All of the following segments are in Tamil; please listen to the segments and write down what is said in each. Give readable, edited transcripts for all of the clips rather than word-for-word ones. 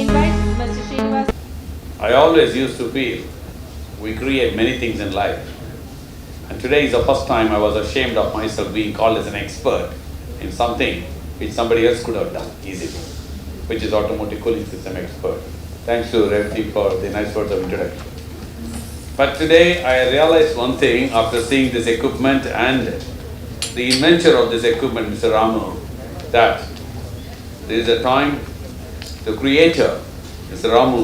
invite Mr. Srinivas. I always used to feel we create many things in life. And today is the first time I was ashamed of myself being called as an expert in something which somebody else could have done easily, which is automotive cooling system expert. Thanks to Ravind for the nice words of introduction. But today I realized one thing after seeing this equipment and the inventor of this equipment, Mr. Ramu, that there is a time the creator, Mr. Ramu,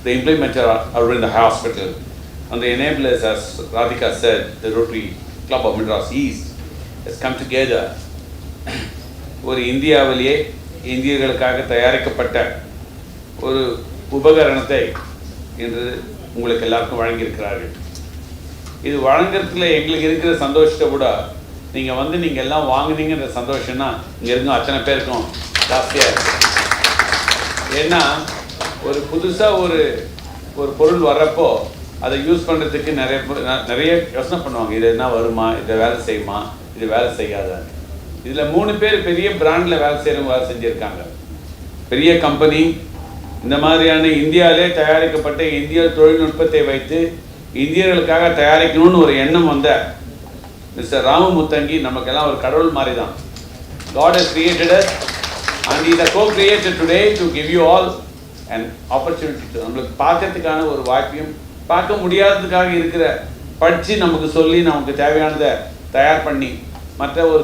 the implementer are in the hospital, and the enablers, as Radhika said, the Rotary Club of Madras East has come together. ஒரு இந்தியாவிலேயே இந்தியர்களுக்காக தயாரிக்கப்பட்ட ஒரு உபகரணத்தை இன்று உங்களுக்கு எல்லாருக்கும் வழங்கியிருக்கிறார்கள். இது வழங்குறதுல எங்களுக்கு இருக்கிற சந்தோஷத்தை விட நீங்கள் எல்லாம் வாங்குனீங்கன்ற சந்தோஷம்னா இங்கே இருக்கும் அத்தனை பேருக்கும் ஜாஸ்தியாக இருக்கு. ஏன்னா ஒரு புதுசாக ஒரு பொருள் வர்றப்போ அதை யூஸ் பண்ணுறதுக்கு நிறைய யோசனை பண்ணுவாங்க. இது என்ன வருமா, இதை வேலை செய்யுமா, இது வேலை செய்யாதான்னு. இதில் 3 பேர் பெரிய பிராண்டில் வேலை செய்கிறவங்க வேலை செஞ்சுருக்காங்க. பெரிய கம்பெனி இந்த மாதிரியான இந்தியாவிலே தயாரிக்கப்பட்ட இந்திய தொழில்நுட்பத்தை வைத்து இந்தியர்களுக்காக தயாரிக்கணும்னு ஒரு எண்ணம் வந்த மிஸ்டர் ராமு முத்தங்கி நமக்கெல்லாம் ஒரு கடவுள் மாதிரி தான். God has created us and he is a co-creator today to give you all an opportunity to நம்மளுக்கு பார்க்கறதுக்கான ஒரு வாய்ப்பையும் பார்க்க முடியாததுக்காக இருக்கிற படித்து நமக்கு சொல்லி நமக்கு தேவையானதை தயார் பண்ணி மற்ற ஒரு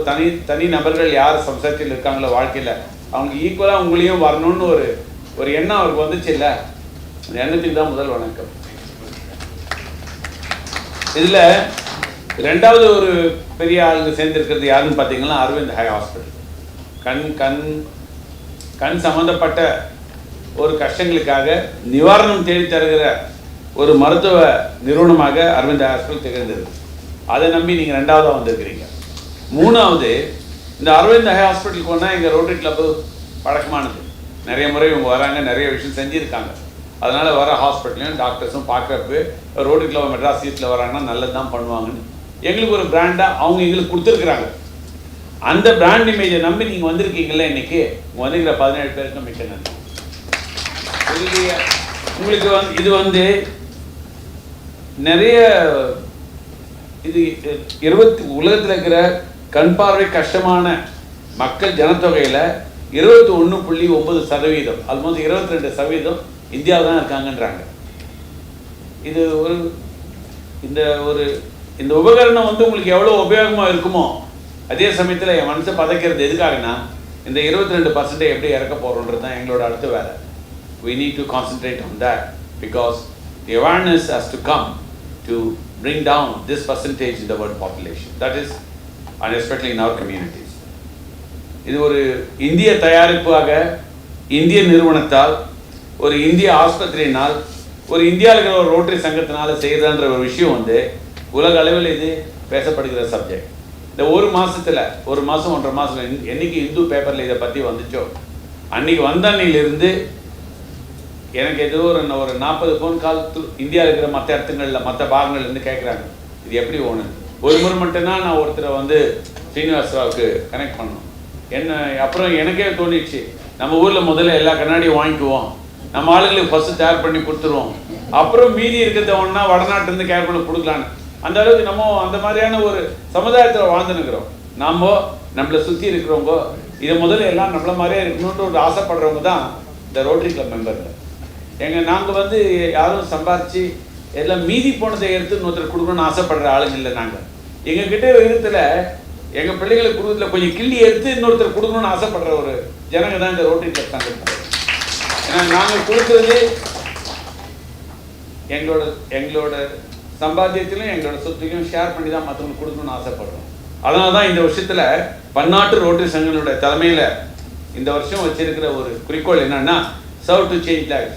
தனி நபர்கள் யார் சம்சாரத்தில் இருக்காங்களோ வாழ்க்கையில் அவங்க ஈக்குவலாக உங்களையும் வரணும்னு ஒரு எண்ணம் அவருக்கு வந்துச்சு இல்லை. அந்த எண்ணத்துக்கு தான் முதல் வணக்கம். இதில் ரெண்டாவது ஒரு பெரிய ஆளுங்க சேர்ந்துருக்கிறது யாருன்னு பார்த்தீங்கன்னா அரவிந்த் ஹை ஹாஸ்பிட்டல். கண் சம்மந்தப்பட்ட ஒரு கஷ்டங்களுக்காக நிவாரணம் தேடி தருகிற ஒரு மருத்துவ நிறுவனமாக அரவிந்த் ஹாஸ்பிட்டல் திகழ்ந்தது. அதை நம்பி நீங்கள் ரெண்டாவதாக வந்திருக்கிறீங்க. மூணாவது, இந்த அரவிந்த் ஹை ஹாஸ்பிட்டலுக்கு போனால் எங்கள் ரோட்டரி கிளப்பு பழக்கமானது. நிறைய முறை இவங்க வராங்க, நிறைய விஷயம் செஞ்சுருக்காங்க. அதனால் வர ஹாஸ்பிட்டலையும் டாக்டர்ஸும் பார்க்குறப்ப ரோட்டரி கிளப் மெட்ராஸ் சீட்டில் வராங்கன்னா நல்லது தான் பண்ணுவாங்கன்னு எங்களுக்கு ஒரு பிராண்டாக அவங்க எங்களுக்கு கொடுத்துருக்குறாங்க. அந்த பிராண்ட் இமேஜை நம்பி நீங்கள் வந்திருக்கீங்களே இன்றைக்கி வந்திருக்கிற 17 பேருக்கும் மிக்க நன்றி. உங்களுக்கு இது நிறைய இது உலகத்தில் இருக்கிற கண் பார்வை கஷ்டமான மக்கள் ஜனத்தொகையில் 21.9%, ஆல்மோஸ்ட் 22% இந்தியாவில் தான் இருக்காங்கன்றாங்க. இது இந்த உபகரணம் உங்களுக்கு எவ்வளோ உபயோகமாக இருக்குமோ அதே சமயத்தில் என் மனசை பதைக்கிறது எதுக்காகனா இந்த 22% எப்படி இறக்க போகிறோன்றது தான் எங்களோட அடுத்த வேலை. We need to concentrate on that because the awareness has to come to bring down this percentage in the world population. That is, and especially in our communities. இது ஒரு இந்திய தயாரிப்பாக இந்திய நிறுவனத்தால் ஒரு இந்திய ஆஸ்பத்திரியினால் ஒரு இந்தியாவில் இருக்கிற ஒரு ரோட்டரி சங்கத்தினால் செய்கிறன்ற ஒரு விஷயம் உலக அளவில் இது பேசப்படுகிற சப்ஜெக்ட். இந்த ஒரு மாதம் 1.5 மாதம் என்னைக்கு இந்து பேப்பரில் இதை பற்றி வந்துச்சோ அன்றைக்கி வந்தன்னிலிருந்து எனக்கு ஏதோ ஒரு 40 ஃபோன் கால் இந்தியாவில் இருக்கிற மற்ற இடத்துங்களில் மற்ற பாகங்கள்லேருந்து கேட்குறாங்க இது எப்படி ஓணும். ஒரு முறை மட்டும்தான் நான் ஒருத்தரை ஸ்ரீனிவாசராவுக்கு கனெக்ட் பண்ணோம். அப்புறம் எனக்கே தோணிடுச்சு நம்ம ஊரில் முதல்ல எல்லா கண்ணாடியும் வாங்கிக்குவோம், நம்ம ஆளுங்களுக்கு ஃபஸ்ட்டு தயார் பண்ணி கொடுத்துருவோம், அப்புறம் மீதி இருக்கிறத ஒன்றா வடநாட்டிலேருந்து கேர் பண்ணி கொடுக்கலான்னு. அந்த அளவுக்கு நம்ம அந்த மாதிரியான ஒரு சமுதாயத்தில் வாழ்ந்துனுக்கிறோம். நம்மளை சுற்றி இருக்கிறவங்க இதை முதல்ல எல்லாம் நம்மள மாதிரியே இருக்கணுன்ற ஒரு ஆசைப்படுறவங்க தான் இந்த ரோட்டரி கிளப் மெம்பர்கள். நாங்கள் யாரும் சம்பாரித்து எல்லாம் மீதி போனதை எடுத்து இன்னொருத்தர் கொடுக்கணும்னு ஆசைப்படுற ஆளுங்க இல்லை. நாங்கள் எங்ககிட்ட விதத்தில் எங்கள் பிள்ளைங்களுக்கு கொடுக்கறதுல கொஞ்சம் கிள்ளி எடுத்து இன்னொருத்தர் கொடுக்கணும்னு ஆசைப்படுற ஒரு ஜனங்க தான் இந்த ரோட்டரி கிளப் சங்கம். ஏன்னா நாங்கள் கொடுக்குறது எங்களோட சம்பாத்தியத்திலும் எங்களோட சொத்துலையும் ஷேர் பண்ணி தான் மற்றவங்களுக்கு கொடுக்கணும்னு ஆசைப்படுறோம். அதனால தான் இந்த வருஷத்தில் பன்னாட்டு ரோட்டரி சங்கங்களுடைய தலைமையில் இந்த வருஷம் வச்சிருக்கிற ஒரு குறிக்கோள் என்னன்னா சர்வ் டு சேஞ்ச் லைஃப்.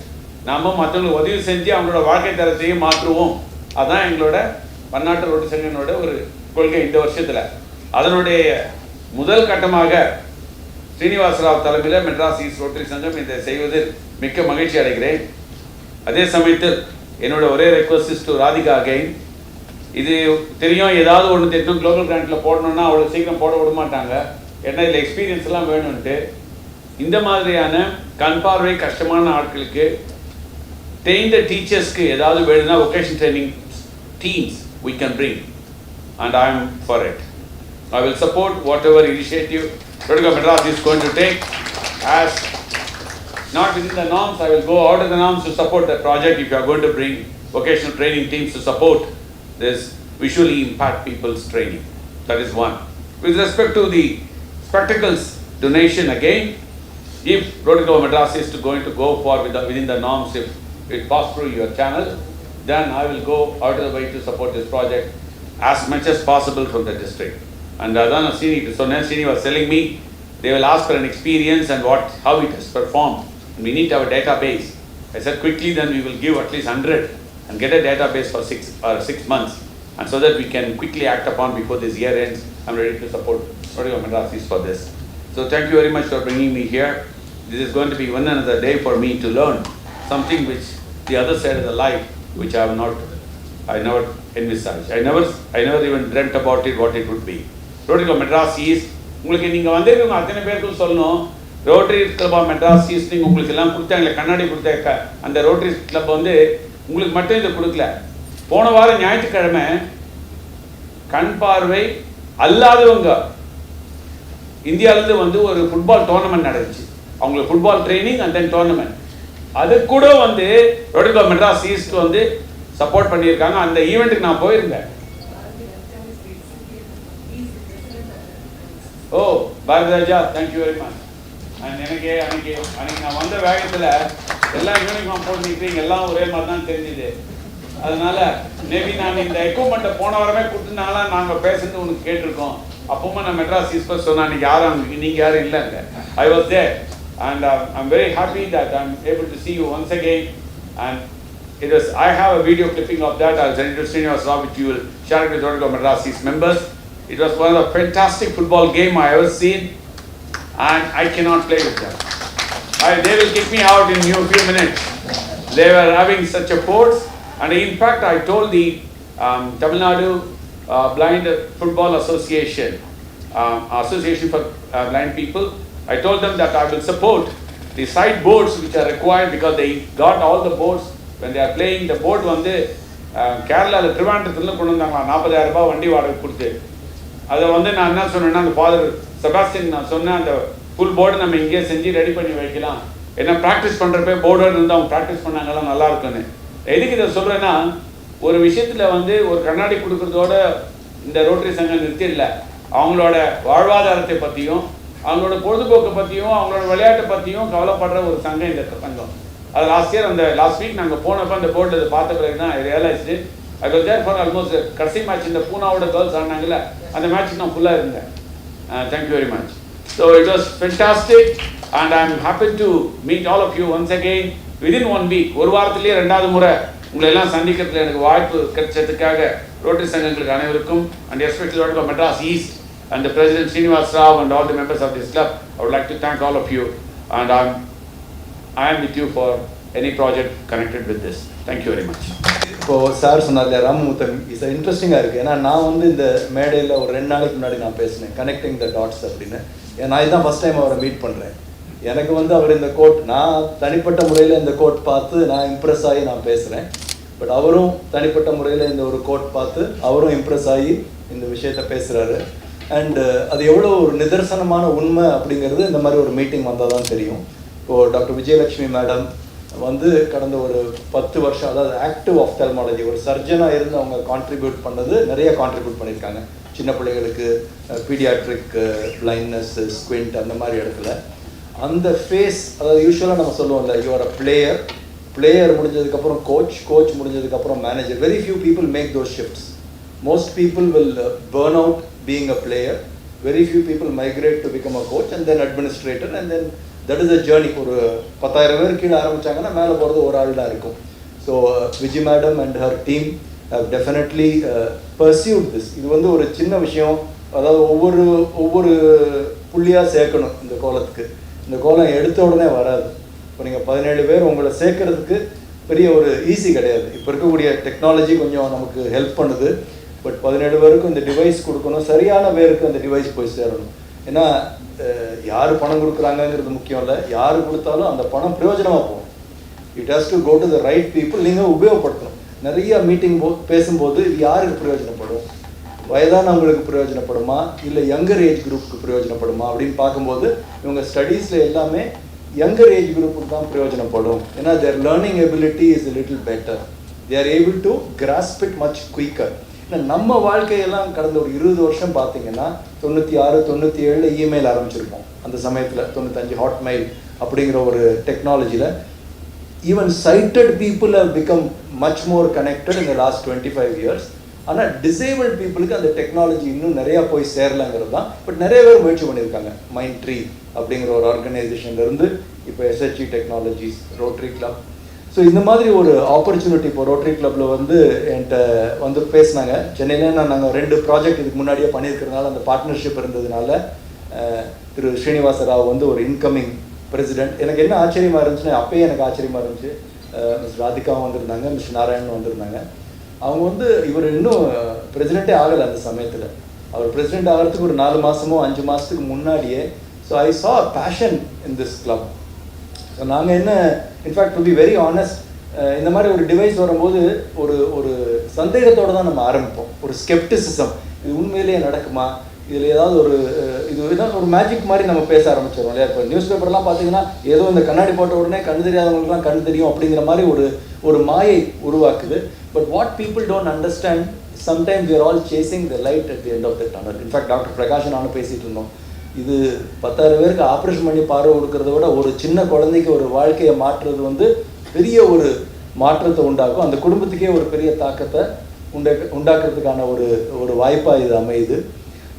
நாம் மற்றவங்களுக்கு உதவி செஞ்சு அவங்களோட வாழ்க்கை தரத்தையும் மாற்றுவோம். அதுதான் எங்களோட பன்னாட்டு ரோட்டரி சங்கங்களோட ஒரு கொள்கை இந்த வருஷத்தில். அதனுடைய முதல் கட்டமாக ஸ்ரீனிவாசராவ் தலைமையில் மெட்ராஸ் ஈஸ்ட் ரோட்டரி சங்கம் இதை செய்வதில் மிக்க மகிழ்ச்சி அடைகிறேன். அதே சமயத்தில் என்னோட ஒரே request is to Radhika again. இது தெரியும், ஏதாவது ஒன்று தெரியும் குளோபல் கிராண்டில் போடணுன்னா அவ்வளோ சீக்கிரம் போட விட மாட்டாங்க. ஏன்னா இதில் எக்ஸ்பீரியன்ஸ் எல்லாம் வேணும்ன்ட்டு இந்த மாதிரியான கண் பார்வை கஷ்டமான ஆட்களுக்கு train the teachers க்கு ஏதாவது வேணும்னா vocation training teams we can bring, and I am for it. I will support whatever initiative Rotary Madras is going to take. As not within the norms, I will go out of the norms to support the project. If you are going to bring vocational training teams to support this visually impaired people's training, that is one. With respect to the spectacles donation, again, if Rotary Madras is going to go for within the norms, if it pass through your channel, then I will go out of the way to support this project as much as possible from the district. And Adana Srini was telling me they will ask for an experience and how it has performed. We need our database. I said quickly then we will give at least 100 and get a database for 6 months, and so that we can quickly act upon before this year ends. I'm ready to support Rotary Madras for this. So thank you very much for bringing me here. This is going to be one another day for me to learn something which the other side of the life, which I never envisaged. I never even dreamt about it, what it would be. Rotary Madras is, உங்களுக்கு நீங்கள் வந்திருக்கவங்க அத்தனை பேருக்கும் சொல்லணும், Rotary club of Madras East நீங்கள் உங்களுக்கு எல்லாம் கொடுத்தாங்களே, கண்ணாடி கொடுத்த அந்த ரோட்டரி கிளப் வந்து உங்களுக்கு மட்டும் இதை கொடுக்கல. போன வாரம் ஞாயிற்றுக்கிழமை கண் பார்வை அல்லாதவங்க இந்தியாவிலேருந்து வந்து ஒரு ஃபுட்பால் டோர்னமெண்ட் நடந்துச்சு. அவங்களுக்கு football training and then tournament. அது கூட வந்து ரோட்டரி கிளப் மெட்ராஸ் ஈஸ்ட் வந்து சப்போர்ட் பண்ணியிருக்காங்க. அந்த ஈவெண்ட்டுக்கு நான் போயிருந்தேன். ஓ பாரதிராஜா, தேங்க்யூ வெரி மச். எனக்கு அன்னைக்கு நான் வந்த வேகத்தில் எல்லாம் யூனிஃபார்ம் போட்டுக்கிறீங்க, எல்லாம் ஒரே மாதிரி தான் தெரிஞ்சுது. அதனால மேபி நான் இந்த எக்யூப்மெண்ட்டை போன வாரமே கொடுத்துருந்தாங்களா நாங்கள் பேசுறது உனக்கு கேட்டிருக்கோம். அப்பவும் நான் மெட்ராஸ் ஈஸ்ட் சொன்னேன், அன்றைக்கி யாரும் நீங்கள் யாரும் இல்லைங்க. I was there and I'm very happy that I'm able to see you once again. And I have a video clipping of that. I'll send it to Srinivas Rao, which you will share it with Rotary Madras members. It was one of the fantastic football game I ever seen, and I cannot play with them. They will kick me out in a few minutes. They were having such a force, and in fact I told the Tamil Nadu Blind Football Association for blind people, I told them that I will support the side boards which are required, because they got all the boards when they are playing. The board வந்து கேரளாவில் திருவாண்டத்தில் கொண்டு வந்தாங்களா, 40,000 ரூபாய் வண்டி வாடகை கொடுத்து. அதை வந்து நான் என்ன சொன்னேன்னா, அந்த ஃபாதர் செபாஸ்டின் நான் சொன்னேன், அந்த ஃபுல் போர்டு நம்ம இங்கேயே செஞ்சு ரெடி பண்ணி வைக்கலாம். ஏன்னா ப்ராக்டிஸ் பண்ணுறப்ப போர்டோடு இருந்து அவங்க ப்ராக்டிஸ் பண்ணாங்கலாம் நல்லா இருக்குன்னு. எதுக்கு இதை சொல்கிறேன்னா, ஒரு விஷயத்தில் வந்து ஒரு கண்ணாடி கொடுக்குறதோட இந்த ரோட்டரி சங்கம் நிறுத்திடல. அவங்களோட வாழ்வாதாரத்தை பற்றியும் அவங்களோட பொழுதுபோக்கை பற்றியும் அவங்களோட விளையாட்டை பற்றியும் கவலைப்படுற ஒரு சங்கம் இந்த சங்கம். அது லாஸ்ட் வீக் நாங்கள் போனப்போ அந்த போர்டில் அதை பார்த்த பிறகு தான் I realised. I was there for almost கடைசி மேட்ச் இந்த பூனாவோட கேர்ள்ஸ் ஆனாங்கல்ல, அந்த மேட்ச்சுக்கு நான் ஃபுல்லாக இருந்தேன். Thank you very much. So it was fantastic and I'm happy to meet all of you once again within 1 week. ஒரு வாரத்திலேயே 2வது முறை உங்களை எல்லாம் சந்திக்கிறதுல எனக்கு வாய்ப்பு கிடைச்சதுக்காக ரோட்டரி சங்கங்களுக்கு அனைவருக்கும், and especially Rotary Madras East and the President Srinivas Rao and all the members of this club, I would like to thank all of you, and I am with you for any project connected with this. Thank you very much. இப்போ சார் சொன்னார்ல ராமு முத்தங்கி, இஸ் இன்ட்ரெஸ்டிங்காக இருக்குது. ஏன்னா நான் வந்து இந்த மேடையில் ஒரு 2 நாளைக்கு முன்னாடி நான் பேசினேன் கனெக்டிங் த டாட்ஸ் அப்படின்னு. நான் இதுதான் ஃபஸ்ட் டைம் அவரை மீட் பண்ணுறேன். எனக்கு வந்து அவர் இந்த கோட், நான் தனிப்பட்ட முறையில் இந்த கோட் பார்த்து நான் இம்ப்ரெஸ் ஆகி நான் பேசுகிறேன். பட் அவரும் தனிப்பட்ட முறையில் இந்த ஒரு கோட் பார்த்து அவரும் இம்ப்ரெஸ் ஆகி இந்த விஷயத்த பேசுகிறாரு. அண்டு அது எவ்வளோ ஒரு நிதர்சனமான உண்மை அப்படிங்கிறது இந்த மாதிரி ஒரு மீட்டிங் வந்தால் தான் தெரியும். இப்போது டாக்டர் விஜயலட்சுமி மேடம் வந்து கடந்த ஒரு 10 வருஷம், அதாவது ஆக்டிவ் ஆஃப்தால்மாலஜி ஒரு சர்ஜனாக இருந்து அவங்க கான்ட்ரிபியூட் பண்ணது நிறைய கான்ட்ரிபியூட் பண்ணியிருக்காங்க. சின்ன பிள்ளைகளுக்கு பீடியாட்ரிக் பிளைண்ட்னஸ், ஸ்குவிண்ட், அந்த மாதிரி இடத்துல அந்த ஃபேஸ், அதாவது யூஸ்வலாக நம்ம சொல்லுவோம்ல, யூஆர் அ பிளேயர் முடிஞ்சதுக்கப்புறம் கோச் முடிஞ்சதுக்கப்புறம் manager. Very few people make those shifts. Most people will burn out being a player. Very few people migrate to become a coach and then administrator, and then that is a journey. ஒரு 10,000 பேர் கீழே ஆரம்பிச்சாங்கன்னா மேலே போகிறது ஒரு ஆள் தான் இருக்கும். So Vijay madam and her team have definitely pursued this. இது வந்து ஒரு சின்ன விஷயம், அதாவது ஒவ்வொரு புள்ளியாக சேர்க்கணும் இந்த கோலத்துக்கு. இந்த கோலம் எடுத்த உடனே வராது. இப்போ நீங்கள் 17 பேர் உங்களை சேர்க்கறதுக்கு பெரிய ஒரு ஈஸி கிடையாது. இப்போ இருக்கக்கூடிய டெக்னாலஜி கொஞ்சம் நமக்கு ஹெல்ப் பண்ணுது. பட் 17 பேருக்கு இந்த டிவைஸ் கொடுக்கணும், சரியான பேருக்கு அந்த டிவைஸ் போய் சேரணும். ஏன்னா யார் பணம் கொடுக்குறாங்கங்கிறது முக்கியம் இல்லை, யார் கொடுத்தாலும் அந்த பணம் பிரயோஜனமாக போகும். It has to go to the right people. நீங்கள் உபயோகப்படுத்தணும். நிறைய மீட்டிங் பேசும்போது இது யாருக்கு பிரயோஜனப்படும், வயதானவங்களுக்கு பிரயோஜனப்படுமா இல்லை யங்கர் ஏஜ் குரூப்புக்கு பிரயோஜனப்படுமா அப்படின்னு பார்க்கும்போது இவங்க ஸ்டடீஸில் எல்லாமே யங்கர் ஏஜ் குரூப்புக்கு தான் பிரயோஜனப்படும். ஏன்னா their learning ability is little better, they are able to grasp it much quicker. ஏன்னா நம்ம வாழ்க்கையெல்லாம் கடந்த ஒரு 20 வருஷம் பார்த்தீங்கன்னா 96, 97 இமெயில் ஆரம்பிச்சிருப்போம். அந்த சமயத்தில் 95 ஹாட்மெயில் அப்படிங்கிற ஒரு டெக்னாலஜியில் even sighted people have become much more connected in the last 25 years. ஆனால் டிசேபிள் பீப்புளுக்கு அந்த டெக்னாலஜி இன்னும் நிறையா போய் சேரலாங்கிறது தான். பட் நிறைய பேர் முயற்சி பண்ணியிருக்காங்க. மைண்ட் ட்ரீ அப்படிங்கிற ஒரு ஆர்கனைசேஷன்லேருந்து இப்போ SHE technologies, rotary club. So இந்த மாதிரி ஒரு ஆப்பர்ச்சுனிட்டி இப்போ ரோட்டரி கிளப்பில் வந்து என்கிட்ட வந்து பேசினாங்க. சென்னையில் நாங்கள் 2 ப்ராஜெக்ட் இதுக்கு முன்னாடியே பண்ணியிருக்கிறதுனால அந்த பார்ட்னர்ஷிப் இருந்ததுனால திரு ஸ்ரீனிவாச ராவ் வந்து ஒரு இன்கமிங் பிரசிடென்ட். எனக்கு என்ன ஆச்சரியமாக இருந்துச்சுன்னா, அப்பயே எனக்கு ஆச்சரியமாக இருந்துச்சு. மிஸ் ராதிகாவும் வந்திருந்தாங்க, மிஸ் நாராயணன் வந்திருந்தாங்க. அவங்க வந்து இவர் இன்னும் பிரசிடெண்ட்டே ஆகலை அந்த சமயத்தில். அவர் பிரசிடெண்ட் ஆகிறதுக்கு ஒரு 4 மாதமோ 5 மாதத்துக்கு முன்னாடியே. So I saw passion in this club. So நாங்கள் என்ன, in fact to be very honest, இந்த மாதிரி ஒரு டிவைஸ் வரும்போது ஒரு சந்தேகத்தோடு தான் நம்ம ஆரம்பிப்போம். ஒரு ஸ்கெப்டிசிசம், இது உண்மையிலேயே நடக்குமா, இதில் ஏதாவது இது ஏதாவது ஒரு மேஜிக் மாதிரி நம்ம பேச ஆரம்பிச்சிடும் இல்லையா. இப்போ நியூஸ் பேப்பர்லாம் பார்த்தீங்கன்னா ஏதோ இந்த கண்ணாடி போட்ட உடனே கண் தெரியாதவங்களுக்குலாம் கண் தெரியும் அப்படிங்கிற மாதிரி ஒரு மாயை உருவாக்குது. But what people don't understand, sometimes we are all chasing the light at the end of the tunnel. In fact doctor Prakash நானும் பேசிகிட்டு இருந்தோம். இது 10,000 பேருக்கு ஆப்ரேஷன் பண்ணி பார்வை கொடுக்கறத விட ஒரு சின்ன குழந்தைக்கு ஒரு வாழ்க்கையை மாற்றுறது வந்து பெரிய ஒரு மாற்றத்தை உண்டாக்கும். அந்த குடும்பத்துக்கே ஒரு பெரிய தாக்கத்தை உண்டாக்குறதுக்கான ஒரு வாய்ப்பாக இது அமையுது.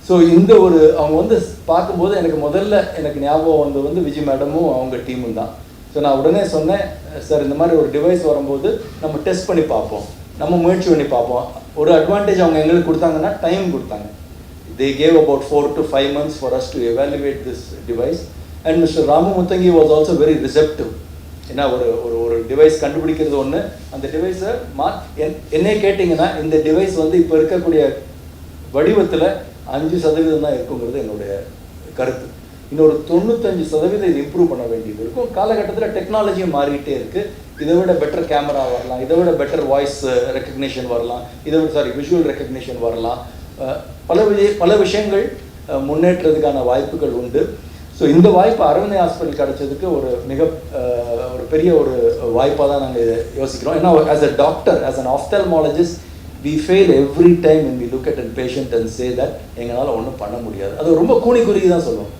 ஸோ இந்த அவங்க வந்து பார்க்கும்போது எனக்கு ஞாபகம் வந்து விஜய் மேடமும் அவங்க டீமும் தான். ஸோ நான் உடனே சொன்னேன், சார் இந்த மாதிரி ஒரு டிவைஸ் வரும்போது நம்ம டெஸ்ட் பண்ணி பார்ப்போம், நம்ம முயற்சி பண்ணி பார்ப்போம். ஒரு அட்வான்டேஜ் அவங்க எங்களுக்கு கொடுத்தாங்கன்னா டைம் கொடுத்தாங்க. They gave about 4 to 5 months for us to evaluate this device. And Mr Ramu Muthangi was also very receptive. ஏன்னா ஒரு டிவைஸ் கண்டுபிடிக்கிறது ஒன்று, அந்த டிவைஸை என்னை கேட்டிங்கன்னா இந்த டிவைஸ் வந்து இப்போ இருக்கக்கூடிய வடிவத்தில் 5% தான் இருக்குங்கிறது என்னுடைய கருத்து. இன்னொரு 95% இது இம்ப்ரூவ் பண்ண வேண்டியது இருக்கும். காலகட்டத்தில் டெக்னாலஜியும் மாறிக்கிட்டே இருக்குது. இதை விட பெட்டர் கேமரா வரலாம், இதை விட பெட்டர் வாய்ஸ் ரெக்கக்னிஷன் வரலாம், விஷுவல் ரெக்கக்னிஷன் வரலாம். பல விஷயங்கள் முன்னேற்றதுக்கான வாய்ப்புகள் உண்டு. ஸோ இந்த வாய்ப்பு அரவிந்த் ஹாஸ்பிட்டல் கிடைச்சதுக்கு ஒரு பெரிய ஒரு வாய்ப்பாக தான் நாங்கள் இதை யோசிக்கிறோம். ஏன்னா as a doctor, as an ophthalmologist, we fail every time when we look at a patient and say that எங்களால் ஒன்றும் பண்ண முடியாது. அது ரொம்ப குறுகி தான் சொல்லுவோம்.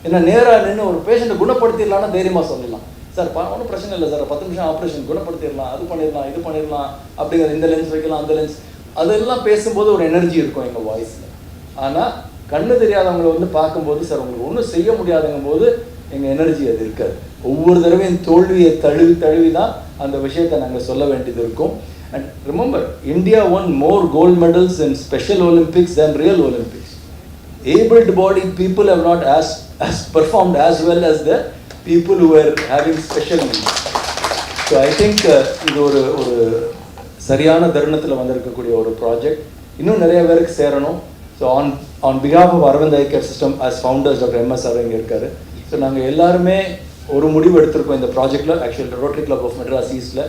ஏன்னா நேராக நின்று ஒரு பேஷண்ட்டை குணப்படுத்திடலாம்னா தைரியமாக சொல்லலாம், சார் ஒன்றும் பிரச்சனை இல்லை சார், 10 நிமிஷம் ஆப்ரேஷன் குணப்படுத்திடலாம், அது பண்ணிடலாம், இது பண்ணிடலாம் அப்படிங்கிறது, இந்த லென்ஸ் வைக்கலாம், அந்த லென்ஸ், அதெல்லாம் பேசும்போது ஒரு எனர்ஜி இருக்கும் எங்கள் வாய்ஸில். ஆனால் கண்ணு தெரியாதவங்களை வந்து பார்க்கும்போது, சார் உங்களுக்கு ஒன்றும் செய்ய முடியாதுங்கும் போது எங்கள் எனர்ஜி அது இருக்காது. ஒவ்வொரு தடவையும் தோல்வியை தழுவி தான் அந்த விஷயத்தை நாங்கள் சொல்ல வேண்டியது இருக்கும். And remember, India won more gold medals in Special Olympics than real Olympics. Able-bodied people have not as performed as well as the people who were having special needs. So I think இது ஒரு சரியான தருணத்தில் வந்திருக்கக்கூடிய ஒரு ப்ராஜெக்ட். இன்னும் நிறைய பேருக்கு சேரணும். So on behalf of Aravind Eye Care System, as founders Dr. M.S. Aravind இருக்காரு. ஸோ நாங்கள் எல்லாருமே ஒரு முடிவு எடுத்திருக்கோம் இந்த ப்ராஜெக்டில். Actually rotary club of Madras ஈஸ்டில்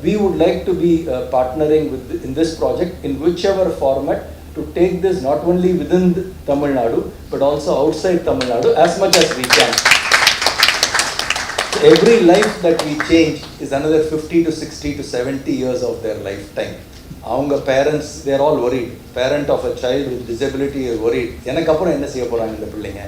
we would like to be partnering in this project in whichever format to take this not only within Tamil Nadu but also outside Tamil Nadu as much as we can. So every life that we change is another 50 to 60 to 70 years of their lifetime. Avanga parents, they are all worried. Parent of a child with disability is worried. எனக்கு அப்புறம் என்ன செய்ய போறாங்க இந்த பிள்ளைங்க,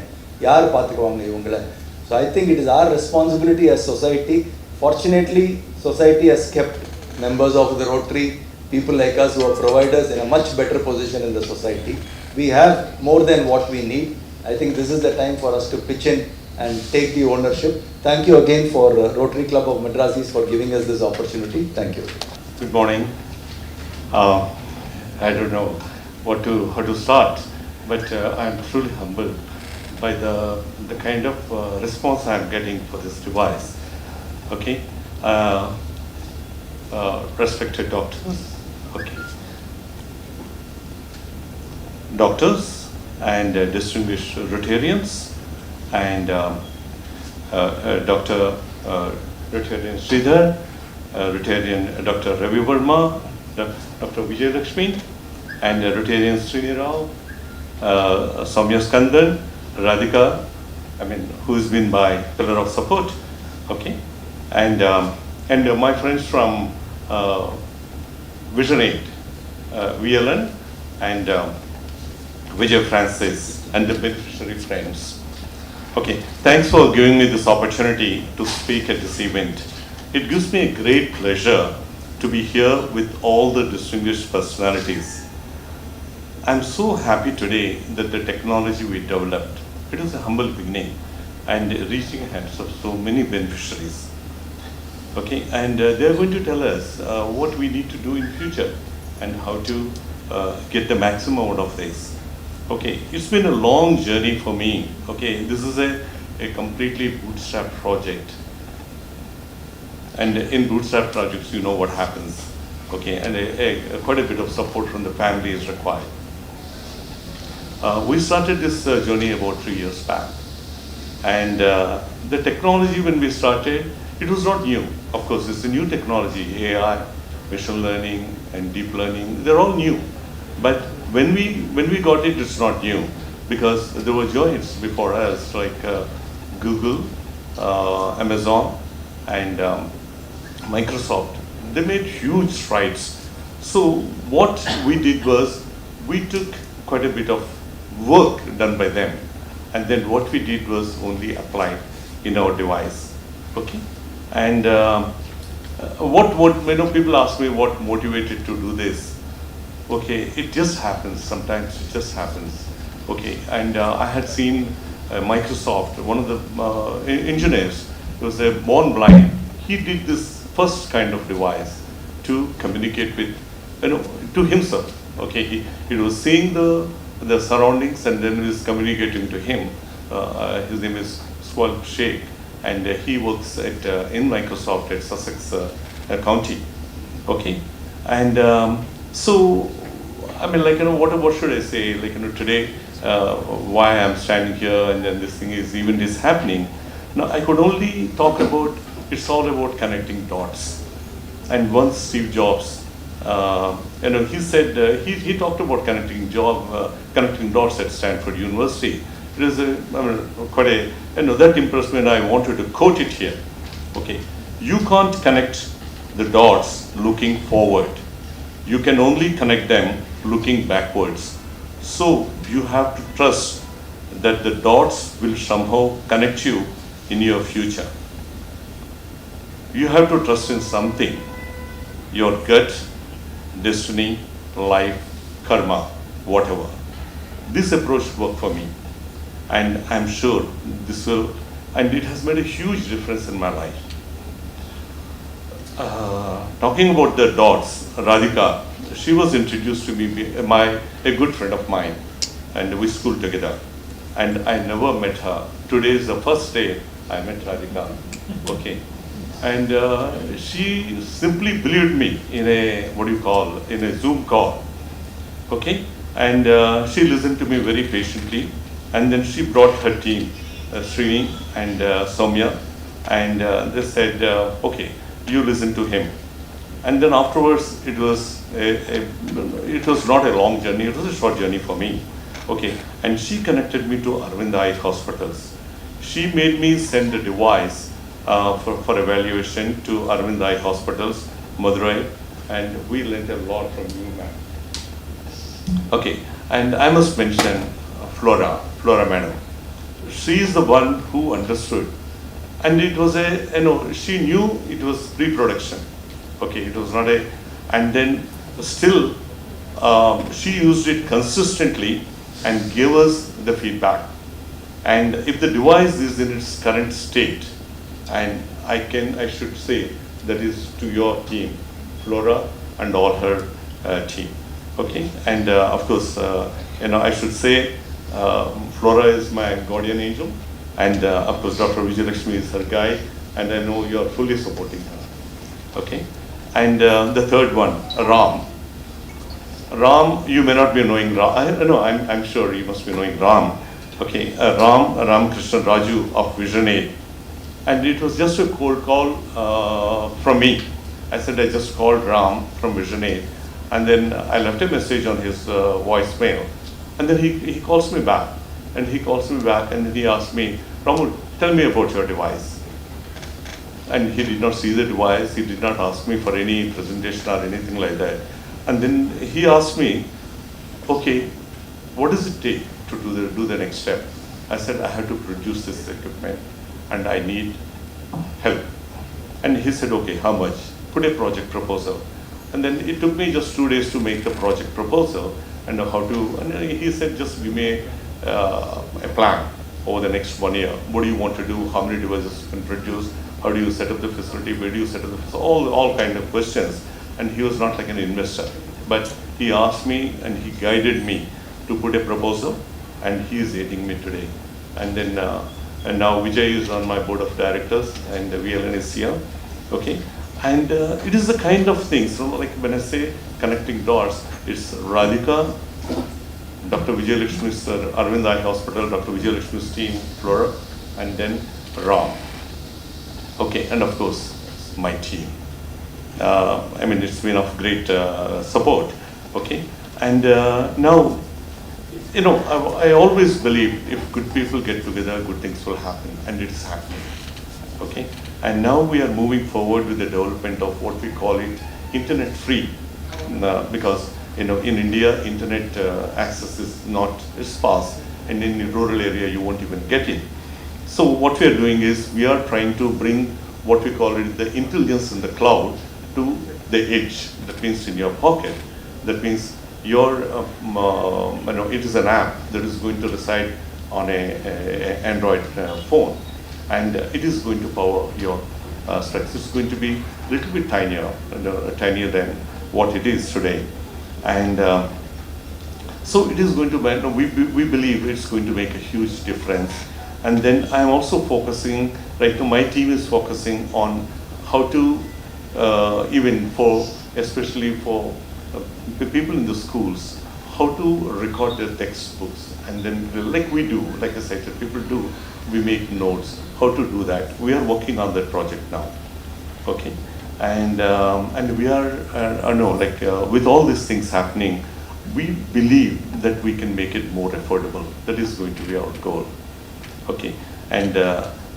யார் பார்த்துக்குவாங்க இவங்களை? So I think it is our responsibility as society. Fortunately, society has kept members of the Rotary, people like us who are providers, in a much better position in the society. We have more than what we need. I think this is the time for us to pitch in and take the ownership. Thank you again for Rotary Club of Madras for giving us this opportunity. Thank you. Good morning. I don't know how to start, but I am truly humbled by the kind of response I am getting for this device. Okay. Respected doctors, okay. Doctors, and distinguished Rotarians, and Dr. Rotarian Sridhar, Rotarian Dr. Ravi Verma, Dr. Vijay Lakshmi, and Rotarian Srini Rao, Soumya Skandan, Radhika, who's been my pillar of support, okay, and my friends from Vision 8, VLN, and Vijay Francis, and the beneficiary friends. Okay, thanks for giving me this opportunity to speak at this event. It gives me a great pleasure to be here with all the distinguished personalities. I'm so happy today that the technology we developed, it was a humble beginning and reaching hands of so many beneficiaries. Okay, and they're going to tell us what we need to do in future and how to get the maximum out of this. Okay, it's been a long journey for me. Okay, this is a completely bootstrap project. And in bootstrap projects, you know what happens. Okay, and quite a bit of support from the family is required. We started this journey about 3 years back. And the technology when we started, it was not new. Of course, it's a new technology, AI, machine learning, and deep learning, they're all new. But when we got it, it's not new, because there were giants before us, like Google, Amazon, and Microsoft. They made huge strides. So what we did was, we took quite a bit of work done by them, and then what we did was only apply in our device. Okay, and what people ask me what motivated to do this. Okay, it just happens. Sometimes it just happens. Okay, and I had seen Microsoft, one of the engineers, he was born blind. He did this first kind of device to communicate with, to himself. Okay, he was seeing the surroundings, and then he was communicating to him. His name is Swal Sheikh, and he works at in Microsoft at Sussex County. Okay, and so what should I say? Today, why I'm standing here, and then this event is happening. Now, I could only talk about, it's all about connecting dots. And once Steve Jobs, he said, he talked about connecting dots at Stanford University. It is that impressed me, and I wanted to quote it here. Okay, you can't connect the dots looking forward. You can only connect them looking backwards. So you have to trust that the dots will somehow connect you in your future. You have to trust in something, your gut, destiny, life, karma, whatever. This approach worked for me, and I'm sure this will, and it has made a huge difference in my life. Talking about the dots, Radhika, she was introduced to me, a good friend of mine, and we schooled together. And I never met her. Today is the first day I met Radhika. Okay, and she simply believed me in a Zoom call. Okay, and she listened to me very patiently, and then she brought her team, Srini and Soumya, and they said, okay, you listen to him. And then afterwards, it was not a long journey, it was a short journey for me. Okay, and she connected me to Aravind Eye hospitals. She made me send a device for evaluation to Aravind Eye hospitals, Madurai, and we learned a lot from you, ma'am. Okay, and I must mention Flora madam. She is the one who understood. And it was she knew it was pre-production. Okay, it was not and then still she used it consistently and gave us the feedback. And if the device is in its current state, and I should say that is to your team, Flora and all her team. Okay, and of course, I should say Flora is my guardian angel, and of course Dr. Vijay Lakshmi is her guide, and I know you are fully supporting her. Okay, and the third one, Ram. Ram, you may not be knowing Ram. No, I'm sure you must be knowing Ram. Okay, Ram Krishna Raju of Vision Aid. And it was just a cold call from me. I said I just called Ram from Vision Aid. And then I left a message on his voicemail. And then he calls me back. And he calls me back and he asked me, Ramu, tell me about your device. And he did not see the device. He did not ask me for any presentation or anything like that. And then he asked me, okay, what does it take to do the next step? I said, I have to produce this equipment and I need help. And he said, okay, how much? Put a project proposal. And then it took me just 2 days to make the project proposal and how to, and he said, just give me a plan over the next 1 year. What do you want to do? How many devices you can produce? How do you set up the facility? Where do you set up the facility? All kind of questions. And he was not like an investor, but he asked me and he guided me to put a proposal, and he is aiding me today. And then and now Vijay is on my board of directors, and VLN is here. Okay, and it is the kind of things. So like when I say connecting dots, it's Radhika, Dr. Vijay Lakshmi's Aravind Eye Hospital, Dr. Vijay Lakshmi's team, Flora, and then Ram. Okay, and of course my team. I mean, it's been of great support. Okay, and now, you know, I always believe if good people get together, good things will happen, and it is happening. Okay, and now we are moving forward with the development of what we call it internet free, because you know in India internet access is not sparse, and in the rural area you won't even get it. So what we are doing is we are trying to bring what we call it the intelligence in the cloud to the edge. That means in your pocket. That means your you know, it is an app that is going to reside on a Android phone, and it is going to power your specs. It's going to be a little bit tinier than what it is today, and so it is going to. You know, we believe it's going to make a huge difference. And then I'm also focusing. Right now, my team is focusing on how to even for, especially for people in the schools, how to record their textbooks, and then like we do, like I said, people do, we make notes, how to do that. We are working on that project now, okay? And we are, with all these things happening, we believe that we can make it more affordable. That is going to be our goal, okay? And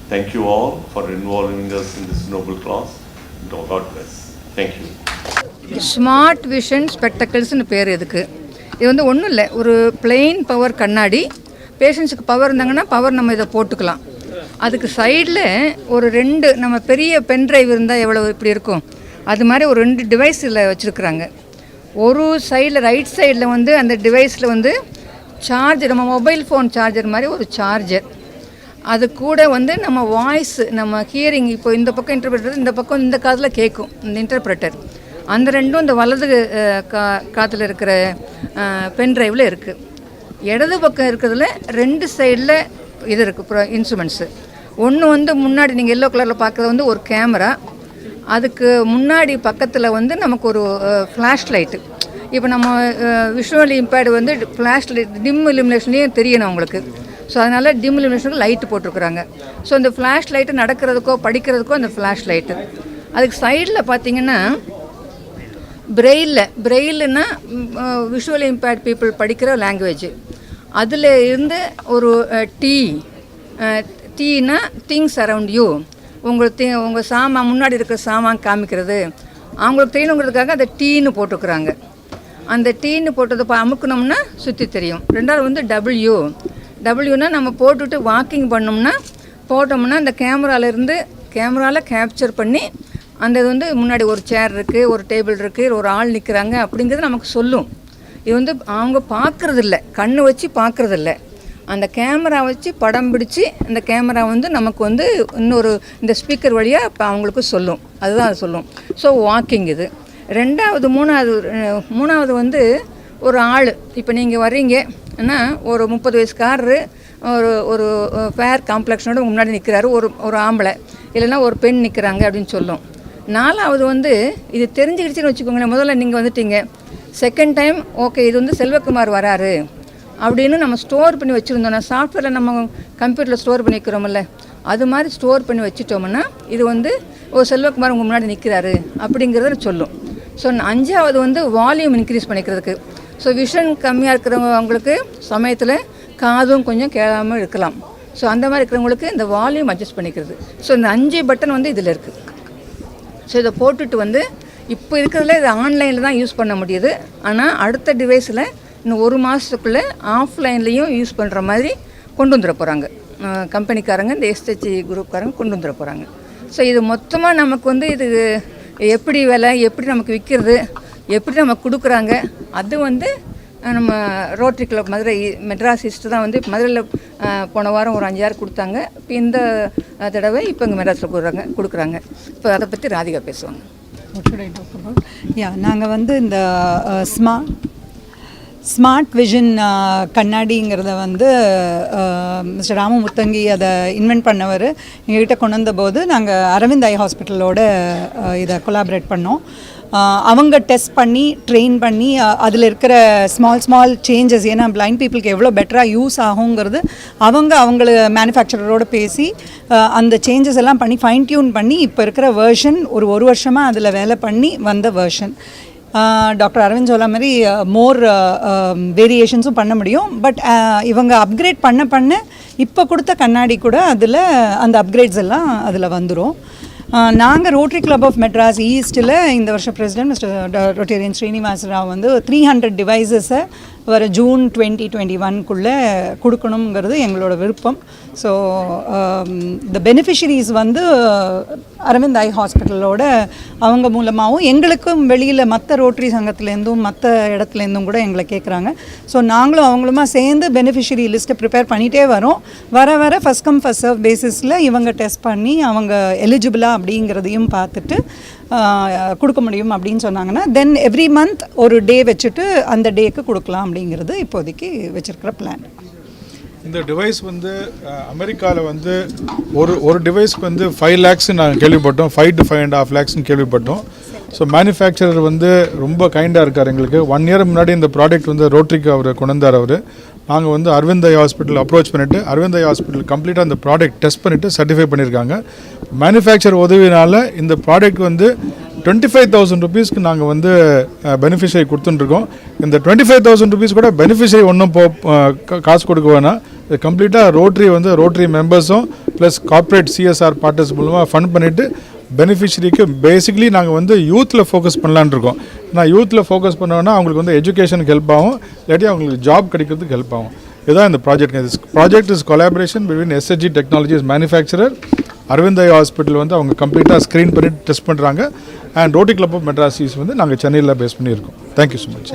thank you all for involving us in this noble cause. God bless. Thank you. Smart vision ஸ்பெக்டக்கிள்ஸ்னு பேர் இதுக்கு. இது வந்து ஒன்றும் இல்லை, ஒரு பிளெயின் பவர் கண்ணாடி. பேஷண்ட்ஸுக்கு பவர் இருந்தாங்கன்னா பவர் நம்ம இதை போட்டுக்கலாம். அதுக்கு சைடில் ஒரு 2 நம்ம பெரிய பென்ட்ரைவ் இருந்தால் எவ்வளோ இப்படி இருக்கும், அது மாதிரி ஒரு 2 டிவைஸில் வச்சுருக்குறாங்க. ஒரு சைடில் ரைட் சைடில் வந்து அந்த டிவைஸில் வந்து சார்ஜர், நம்ம மொபைல் ஃபோன் சார்ஜர் மாதிரி ஒரு சார்ஜர். அது கூட வந்து நம்ம வாய்ஸ், நம்ம ஹியரிங், இப்போ இந்த பக்கம் இன்டர்பிரட்டர், இந்த பக்கம் இந்த காதில் கேட்கும் இந்த இன்டர்பிரட்டர். அந்த ரெண்டும் இந்த வலது காதில் இருக்கிற பென்ட்ரைவில் இருக்குது. இடது பக்கம் இருக்கிறதுல 2 சைடில் இது இருக்குது இன்ஸ்ட்ருமெண்ட்ஸு. ஒன்று வந்து முன்னாடி நீங்கள் எல்லோ கலரில் பார்க்குறது வந்து ஒரு கேமரா. அதுக்கு முன்னாடி பக்கத்தில் வந்து நமக்கு ஒரு ஃப்ளாஷ் லைட்டு. இப்போ நம்ம விஷுவலி இம்பேர்டு வந்து ஃப்ளாஷ் லைட் டிம் இலுமினேஷன்லேயும் தெரியணும் உங்களுக்கு. ஸோ அதனால் டிம் இலுமினேஷனுக்கு லைட்டு போட்டிருக்குறாங்க. ஸோ இந்த ஃப்ளாஷ் லைட்டு நடக்கிறதுக்கோ படிக்கிறதுக்கோ அந்த ஃப்ளாஷ் லைட்டு. அதுக்கு சைடில் பார்த்தீங்கன்னா பிரெயில்னா விஷுவலி இம்பேர்ட் பீப்புள் படிக்கிற லாங்குவேஜ். அதில் இருந்து ஒரு டீனா திங்ஸ் அரவுண்ட் யூ, உங்கள் சாமான் முன்னாடி இருக்கிற சாமான் காமிக்கிறது. அவங்களுக்கு தெரியணுங்கிறதுக்காக அந்த டீன்னு போட்டிருக்குறாங்க. அந்த டீன்னு போட்டதை அமுக்கணும்னா சுற்றி தெரியும். 2வது வந்து டபிள்யூனா நம்ம போட்டுட்டு வாக்கிங் போட்டோம்னா அந்த கேமராவில் கேப்சர் பண்ணி அந்த இது வந்து முன்னாடி ஒரு சேர் இருக்குது, ஒரு டேபிள் இருக்குது, ஒரு ஆள் நிற்கிறாங்க அப்படிங்கிறது நமக்கு சொல்லும். இது வந்து அவங்க பார்க்குறதில்ல, கண்ணு வச்சு பார்க்குறதில்ல, அந்த கேமரா வச்சு படம் பிடிச்சி அந்த கேமரா வந்து நமக்கு வந்து இன்னொரு இந்த ஸ்பீக்கர் வழியாக இப்போ அவங்களுக்கு சொல்லும். அதுதான் அது சொல்லும். ஸோ வாக்கிங் இது. மூணாவது வந்து ஒரு ஆள், இப்போ நீங்கள் வர்றீங்கன்னா ஒரு 30 வயசுக்காரரு ஒரு ஃபேர் காம்ப்ளெக்ஷனோட முன்னாடி நிற்கிறாரு, ஒரு ஆம்பளை இல்லைன்னா ஒரு பெண் நிற்கிறாங்க அப்படின்னு சொல்லும். 4வது வந்து இது தெரிஞ்சுக்கிடுச்சின்னு வச்சுக்கோங்களேன். முதல்ல நீங்கள் வந்துட்டீங்க, செகண்ட் டைம் ஓகே இது வந்து செல்வகுமார் வராரு அப்படின்னு நம்ம ஸ்டோர் பண்ணி வச்சுருந்தோம்னா, சாஃப்ட்வேரில் நம்ம கம்ப்யூட்டரில் ஸ்டோர் பண்ணி வைக்கிறோமில்ல, அது மாதிரி ஸ்டோர் பண்ணி வச்சுட்டோம்னா இது வந்து செல்வகுமார் உங்கள் முன்னாடி நிற்கிறாரு அப்படிங்கிறத சொல்லும். ஸோ 5வது வந்து வால்யூம் இன்க்ரீஸ் பண்ணிக்கிறதுக்கு. ஸோ விஷன் கம்மியாக இருக்கிறவங்களுக்கு சமயத்தில் காதும் கொஞ்சம் கேளாமல் இருக்கலாம். ஸோ அந்த மாதிரி இருக்கிறவங்களுக்கு இந்த வால்யூம் அட்ஜஸ்ட் பண்ணிக்கிறது. ஸோ இந்த 5 பட்டன் வந்து இதில் இருக்குது. ஸோ இதை போட்டுட்டு வந்து இப்போ இருக்கிறதுல இதை ஆன்லைனில் தான் யூஸ் பண்ண முடியுது. ஆனால் அடுத்த டிவைஸில் இன்னும் 1 மாதத்துக்குள்ளே ஆஃப்லைன்லேயும் யூஸ் பண்ணுற மாதிரி கொண்டு வந்துட போகிறாங்க கம்பெனிக்காரங்க, இந்த எஸ்ஹெச்சி குரூப்காரங்க கொண்டு வந்துட போகிறாங்க. ஸோ இது மொத்தமாக நமக்கு வந்து இது எப்படி விலை, எப்படி நமக்கு விற்கிறது, எப்படி நமக்கு கொடுக்குறாங்க, அது வந்து நம்ம Rotary Club Madurai Madras East தான் வந்து மதுரையில் போன வாரம் ஒரு 5000 கொடுத்தாங்க. இப்போ இந்த தடவை இப்போ இங்கே மெட்ராஸில் கொடுக்குறாங்க. இப்போ அதை பற்றி ராதிகா பேசுவாங்க. நாங்கள் வந்து இந்த ஸ்மார்ட் விஷன் கண்ணாடிங்கிறத வந்து மிஸ்டர் ராமு முத்தங்கி அதை இன்வென்ட் பண்ணவர் எங்ககிட்ட கொண்டு வந்தபோது நாங்கள் அரவிந்த் ஐ ஹாஸ்பிட்டலோட இதை கொலாபரேட் பண்ணோம். அவங்க டெஸ்ட் பண்ணி ட்ரெயின் பண்ணி அதில் இருக்கிற ஸ்மால் சேஞ்சஸ், ஏன்னா பிளைண்ட் பீப்புளுக்கு எவ்வளோ பெட்டராக யூஸ் ஆகுங்கிறது அவங்கள மேனுஃபேக்சரரோடு பேசி அந்த சேஞ்சஸ் எல்லாம் பண்ணி ஃபைன் டியூன் பண்ணி இப்போ இருக்கிற வேர்ஷன் ஒரு வருஷமாக அதில் வேலை பண்ணி வந்த வேர்ஷன். டாக்டர் அரவிந்த் சொல்ல மாதிரி மோர் வேரியேஷன்ஸும் பண்ண முடியும். பட் இவங்க அப்கிரேட் பண்ண இப்போ கொடுத்த கண்ணாடி கூட அதில் அந்த அப்கிரேட்ஸ் எல்லாம் அதில் வந்துடும். நாங்கள் ரோட்டரி கிளப் ஆஃப் மெட்ராஸ் ஈஸ்ட்டில் இந்த வருஷம் president mister Rotarian Srinivasa Rao வந்து 300 டிவைசஸை வர ஜூன் 2021 கொடுக்கணுங்கிறது எங்களோட விருப்பம். ஸோ இந்த பெனிஃபிஷரிஸ் வந்து அரவிந்த் ஐ ஹாஸ்பிட்டலோட அவங்க மூலமாகவும் எங்களுக்கும் வெளியில் மற்ற ரோட்டரி சங்கத்துலேருந்தும் மற்ற இடத்துலேருந்தும் கூட எங்களை கேட்குறாங்க. ஸோ நாங்களும் அவங்களுமா சேர்ந்து பெனிஃபிஷரி லிஸ்ட்டை ப்ரிப்பேர் பண்ணிகிட்டே வரோம். வர ஃபஸ்ட் கம் ஃபஸ்ட் சர்வ் பேசிஸில் இவங்க டெஸ்ட் பண்ணி அவங்க எலிஜிபிளா அப்படிங்கிறதையும் பார்த்துட்டு கொடுக்க முடியும் அப்படின்னு சொன்னாங்கன்னா தென் எவ்ரி மந்த் ஒரு டே வச்சுட்டு அந்த டேக்கு கொடுக்கலாம் அப்படிங்கிறது இப்போதைக்கு வச்சுருக்கிற பிளான். இந்த டிவைஸ் வந்து அமெரிக்காவில் வந்து ஒரு டிவைஸ்க்கு வந்து 5 lakhs நாங்கள் கேள்விப்பட்டோம், 5 to 5.5 lakhs கேள்விப்பட்டோம். ஸோ மேனுஃபேக்சரர் வந்து ரொம்ப கைண்டாக இருக்கார் எங்களுக்கு. 1 year முன்னாடி இந்த ப்ராடக்ட் வந்து ரோட்டரிக்கு அவர் கொண்டு வந்தார். நாங்கள் வந்து அரவிந்த் ஐ ஹாஸ்பிட்டல் அப்ரோச் பண்ணிவிட்டு அரவிந்த் ஐ ஹாஸ்பிட்டல் கம்ப்ளீட்டாக அந்த ப்ராடக்ட் டெஸ்ட் பண்ணிவிட்டு சர்டிஃபை பண்ணியிருக்காங்க. மேனுஃபேக்சர் உதவினால் இந்த ப்ராடக்ட் வந்து 25,000 rupeesக்கு நாங்கள் வந்து பெனிஃபிஷரி கொடுத்துட்டுருக்கோம். இந்த 25,000 rupees கூட பெனிஃபிஷரி ஒன்றும் காசு கொடுக்க வேணாம். இது கம்ப்ளீட்டாக ரோட்டரி மெம்பர்ஸும் ப்ளஸ் கார்ப்பரேட் சிஎஸ்ஆர் பார்ட்டர்ஸ் மூலமாக ஃபண்ட் பண்ணிவிட்டு பெனிஃபிஷரிக்கு பேசிக்லி நாங்கள் வந்து யூத்தில் ஃபோக்கஸ் பண்ணலான்னு இருக்கோம். நான் யூத்தில் ஃபோக்கஸ் பண்ணோன்னா அவங்களுக்கு வந்து எஜுகேஷனுக்கு ஹெல்ப் ஆகும், இல்லாட்டி அவங்களுக்கு ஜாப் கிடைக்கிறதுக்கு ஹெல்ப் ஆகும். இதுதான் இந்த project is collaboration between SHC technologies manufacturer, Aravind eye hospital வந்து அவங்க கம்ப்ளீட்டாக ஸ்க்ரீன் பண்ணிட்டு டெஸ்ட் பண்ணுறாங்க. And rotary club of Madras வந்து நாங்கள் சென்னையில் பேஸ் பண்ணியிருக்கோம். Thank you so much.